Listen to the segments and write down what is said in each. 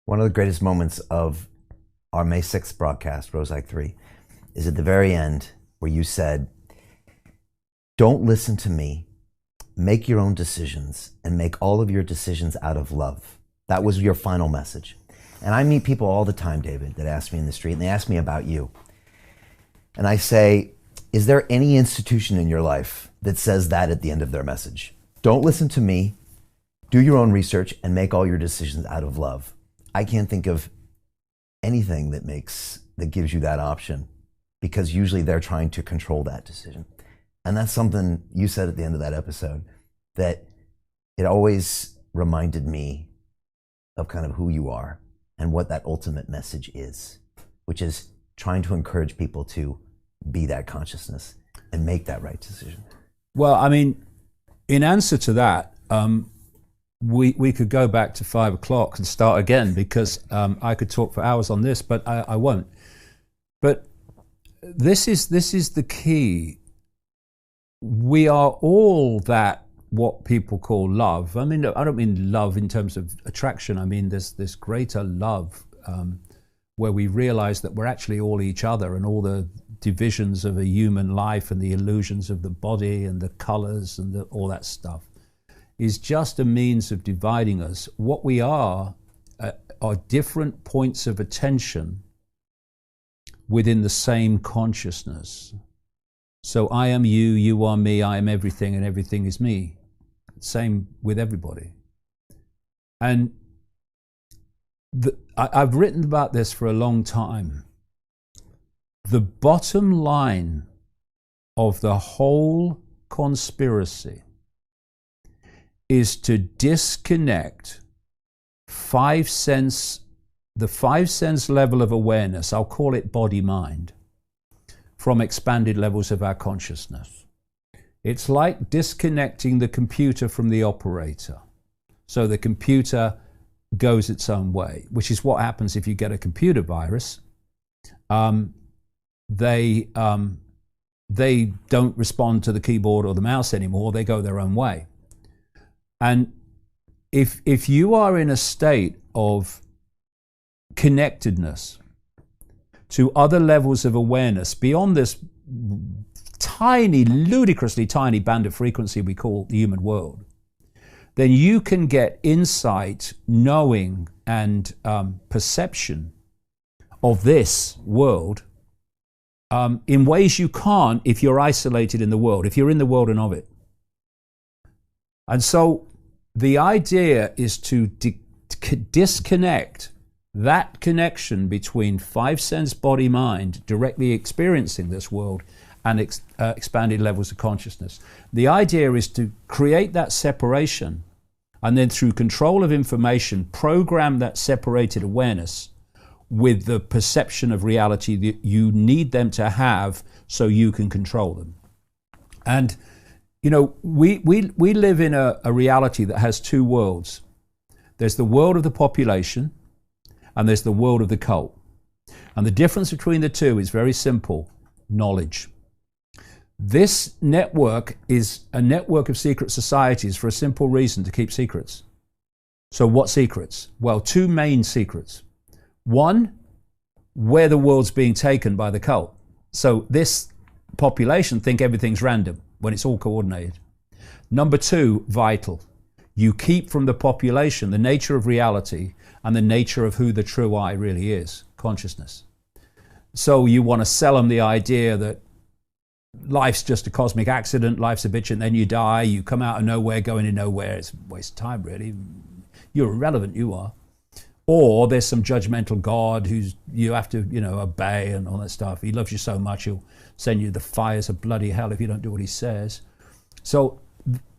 One of the greatest moments of our May 6th broadcast, Rosag 3, is at the very end where you said, don't listen to me, make your own decisions, and make all of your decisions out of love. That was your final message. And I meet people all the time, David, that ask me in the street, and they ask me about you. And I say, is there any institution in your life that says that at the end of their message? Don't listen to me, do your own research, and make all your decisions out of love. I can't think of anything that gives you that option, because usually they're trying to control that decision. And that's something you said at the end of that episode, that it always reminded me of kind of who you are and what that ultimate message is, which is trying to encourage people to be that consciousness and make that right decision. Well, I mean, in answer to that, we could go back to 5 o'clock and start again, because I could talk for hours on this, but I won't. But this is the key. We are all that, what people call love. I mean, I don't mean love in terms of attraction. I mean this greater love where we realize that we're actually all each other, and all the divisions of a human life and the illusions of the body and the colors and all that stuff is just a means of dividing us. What we are different points of attention within the same consciousness. So I am you, you are me, I am everything, and everything is me. Same with everybody. And I've written about this for a long time. The bottom line of the whole conspiracy is to disconnect the 5 sense level of awareness, I'll call it body-mind, from expanded levels of our consciousness. It's like disconnecting the computer from the operator. So the computer goes its own way, which is what happens if you get a computer virus. They don't respond to the keyboard or the mouse anymore. They go their own way. And if you are in a state of connectedness to other levels of awareness beyond this tiny, ludicrously tiny band of frequency we call the human world, then you can get insight, knowing, and perception of this world in ways you can't if you're isolated in the world, if you're in the world and of it. And so the idea is to disconnect that connection between 5 sense body mind directly experiencing this world and expanded levels of consciousness. The idea is to create that separation, and then through control of information, program that separated awareness with the perception of reality that you need them to have so you can control them. And you know, we live in a reality that has 2 worlds. There's the world of the population, and there's the world of the cult. And the difference between the two is very simple: knowledge. This network is a network of secret societies for a simple reason: to keep secrets. So what secrets? Well, 2 main secrets. One, where the world's being taken by the cult. So this population think everything's random when it's all coordinated. Number 2, vital. You keep from the population the nature of reality and the nature of who the true I really is, consciousness. So you want to sell them the idea that life's just a cosmic accident, life's a bitch, and then you die, you come out of nowhere, go into nowhere. It's a waste of time, really. You're irrelevant, you are. Or there's some judgmental God who's you have to, obey and all that stuff. He loves you so much, he'll send you the fires of bloody hell if you don't do what he says. So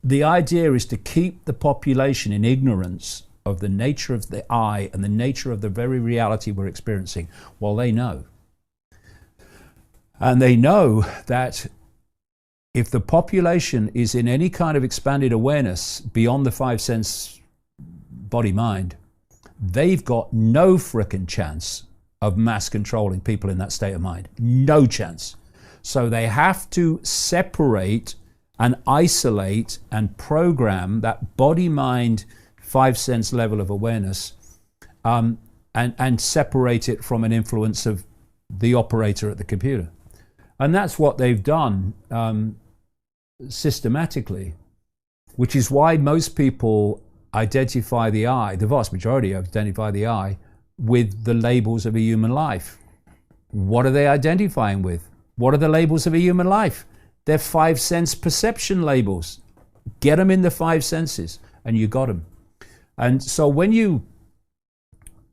the idea is to keep the population in ignorance of the nature of the I and the nature of the very reality we're experiencing, while they know. And they know that if the population is in any kind of expanded awareness beyond the 5 sense body-mind, they've got no frickin' chance of mass controlling people in that state of mind. No chance. So they have to separate and isolate and program that body-mind 5 sense level of awareness and separate it from an influence of the operator at the computer. And that's what they've done systematically, which is why most people identify the I, the vast majority identify the I, with the labels of a human life. What are they identifying with? What are the labels of a human life? They're 5 sense perception labels. Get them in the 5 senses and you got them. And so when you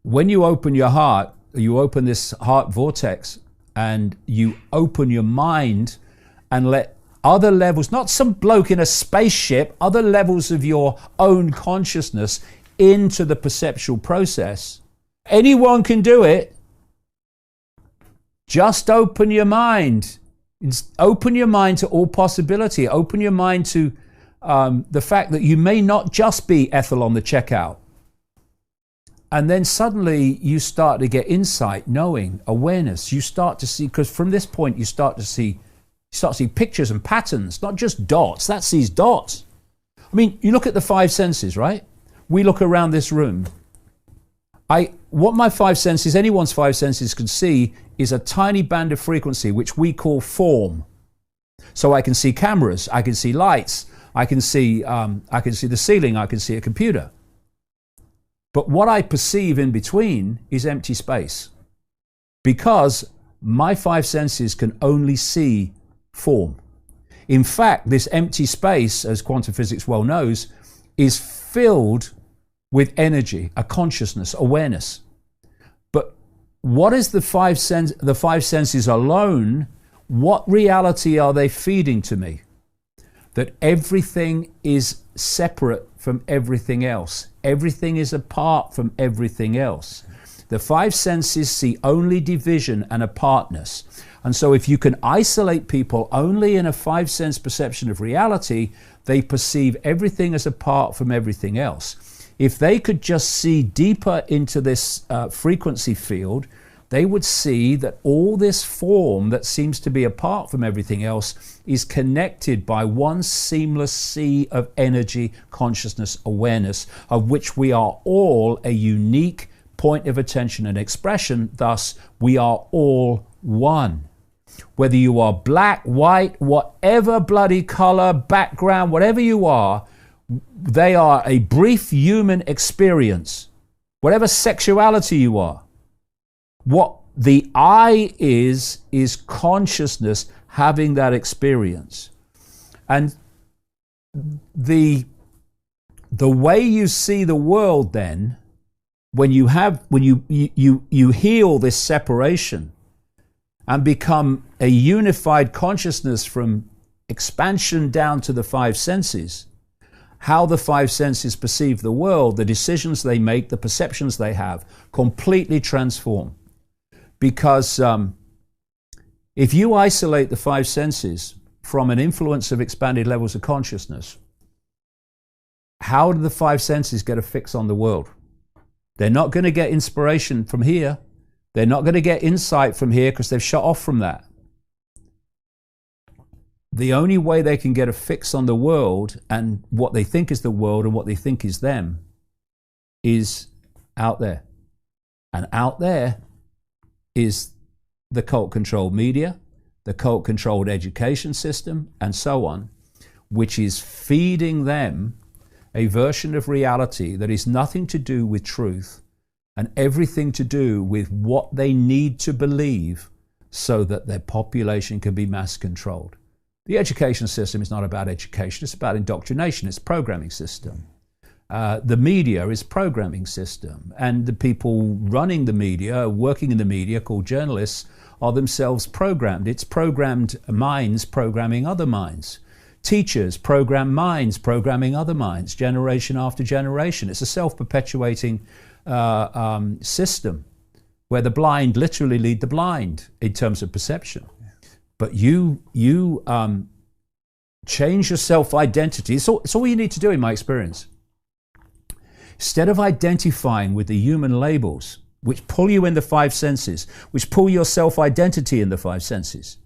open your heart, you open this heart vortex and you open your mind and let other levels, not some bloke in a spaceship, other levels of your own consciousness into the perceptual process. Anyone can do it. Just open your mind. Open your mind to all possibility. Open your mind to the fact that you may not just be Ethel on the checkout. And then suddenly you start to get insight, knowing, awareness. You start to see, because from this point you start to see pictures and patterns, not just dots. That's these dots. I mean, you look at the 5 senses, right? We look around this room. What my 5 senses, anyone's 5 senses can see is a tiny band of frequency, which we call form. So I can see cameras, I can see lights, I can see the ceiling, I can see a computer. But what I perceive in between is empty space, because my 5 senses can only see form. In fact, this empty space, as quantum physics well knows, is filled with energy, a consciousness, awareness. But what is the 5 senses alone? What reality are they feeding to me? That everything is separate from everything else. Everything is apart from everything else. The 5 senses see only division and apartness. And so if you can isolate people only in a 5 sense perception of reality, they perceive everything as apart from everything else. If they could just see deeper into this frequency field, they would see that all this form that seems to be apart from everything else is connected by one seamless sea of energy, consciousness, awareness, of which we are all a unique point of attention and expression. Thus, we are all one. Whether you are black, white, whatever bloody color, background, whatever you are, they are a brief human experience. Whatever sexuality you are. What the I is consciousness having that experience. And the way you see the world then, when you heal this separation and become a unified consciousness from expansion down to the 5 senses, how the 5 senses perceive the world, the decisions they make, the perceptions they have, completely transform. Because if you isolate the 5 senses from an influence of expanded levels of consciousness, how do the 5 senses get a fix on the world? They're not going to get inspiration from here. They're not going to get insight from here because they've shut off from that. The only way they can get a fix on the world and what they think is the world and what they think is them is out there. And out there is the cult-controlled media, the cult-controlled education system, and so on, which is feeding them a version of reality that is nothing to do with truth and everything to do with what they need to believe so that their population can be mass controlled. The education system is not about education, it's about indoctrination, it's a programming system. The media is programming system, and the people running the media, working in the media, called journalists, are themselves programmed. It's programmed minds programming other minds. Teachers program minds programming other minds, generation after generation. It's a self-perpetuating system where the blind literally lead the blind in terms of perception. But you change your self-identity. It's all you need to do, in my experience. Instead of identifying with the human labels, which pull you in the 5 senses, which pull your self-identity in the 5 senses,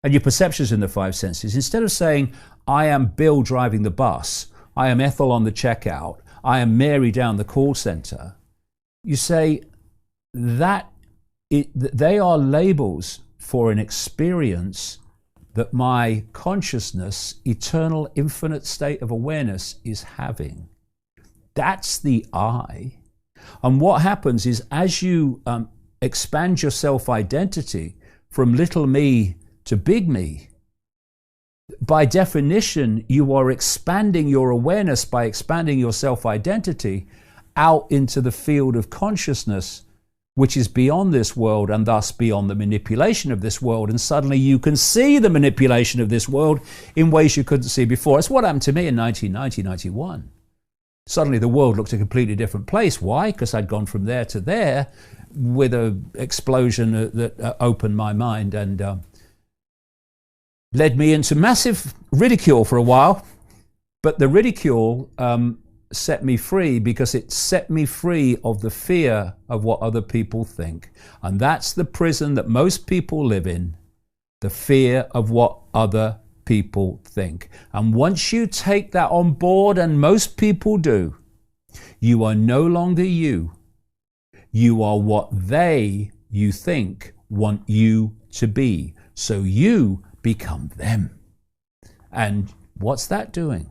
and your perceptions in the 5 senses, instead of saying, I am Bill driving the bus, I am Ethel on the checkout, I am Mary down the call center, you say, they are labels for an experience that my consciousness, eternal, infinite state of awareness is having. That's the I. And what happens is, as you expand your self-identity from little me to big me, by definition, you are expanding your awareness by expanding your self-identity out into the field of consciousness, which is beyond this world and thus beyond the manipulation of this world. And suddenly you can see the manipulation of this world in ways you couldn't see before. It's what happened to me in 1990, 91. Suddenly the world looked a completely different place. Why? Because I'd gone from there to there with an explosion that opened my mind and led me into massive ridicule for a while. But the ridicule set me free, because it set me free of the fear of what other people think. And that's the prison that most people live in, the fear of what other people think. And once you take that on board, and most people do, you are no longer you. You are what you think, want you to be. So you become them. And what's that doing?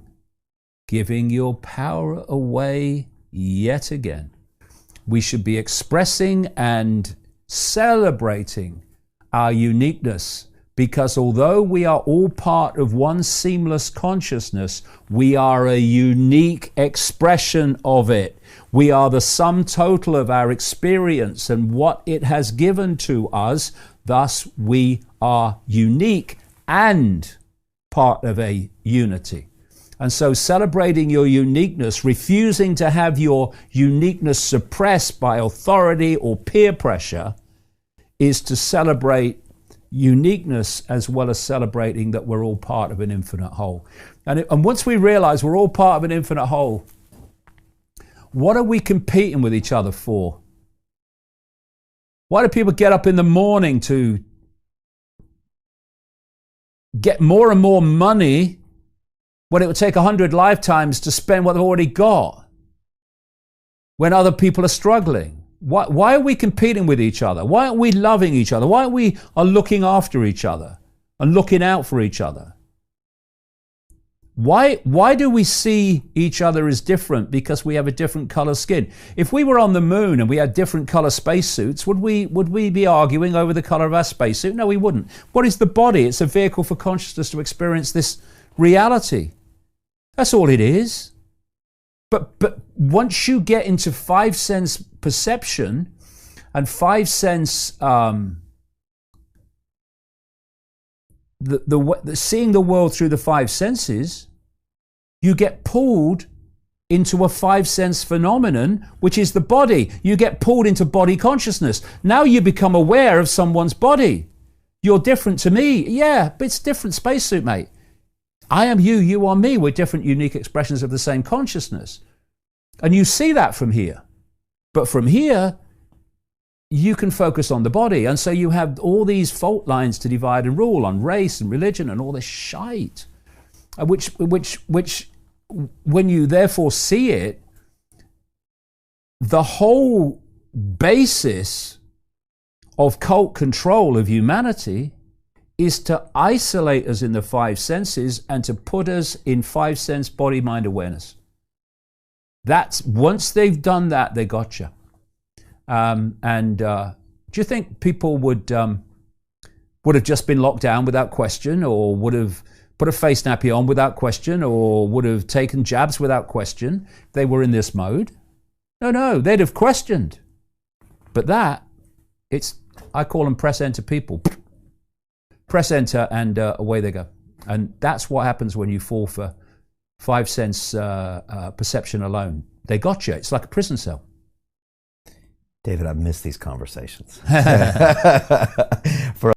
Giving your power away yet again. We should be expressing and celebrating our uniqueness, because although we are all part of one seamless consciousness, we are a unique expression of it. We are the sum total of our experience and what it has given to us. Thus, we are unique and part of a unity. And so celebrating your uniqueness, refusing to have your uniqueness suppressed by authority or peer pressure, is to celebrate uniqueness as well as celebrating that we're all part of an infinite whole. And once we realize we're all part of an infinite whole, what are we competing with each other for? Why do people get up in the morning to get more and more money when it would take 100 lifetimes to spend what they've already got, when other people are struggling? Why are we competing with each other? Why aren't we loving each other? Why aren't we looking after each other and looking out for each other? Why do we see each other as different because we have a different color skin? If we were on the moon and we had different color spacesuits, would we be arguing over the color of our spacesuit? No, we wouldn't. What is the body? It's a vehicle for consciousness to experience this reality. That's all it is. But once you get into five sense perception and five sense seeing the world through the five senses, you get pulled into a five sense phenomenon, which is the body. You get pulled into body consciousness. Now you become aware of someone's body. You're different to me. Yeah, but it's a different spacesuit, mate. I am you, you are me. We're different, unique expressions of the same consciousness. And you see that from here. But from here, you can focus on the body. And so you have all these fault lines to divide and rule on race and religion and all this shite, which when you therefore see it, the whole basis of cult control of humanity is to isolate us in the five senses and to put us in five sense body, mind awareness. That's, once they've done that, they got you. Do you think people would have just been locked down without question, or would have put a face nappy on without question, or would have taken jabs without question if they were in this mode? No, they'd have questioned. But I call them press enter people. Press enter and away they go. And that's what happens when you fall for five sense perception alone. They got you. It's like a prison cell. David, I've missed these conversations.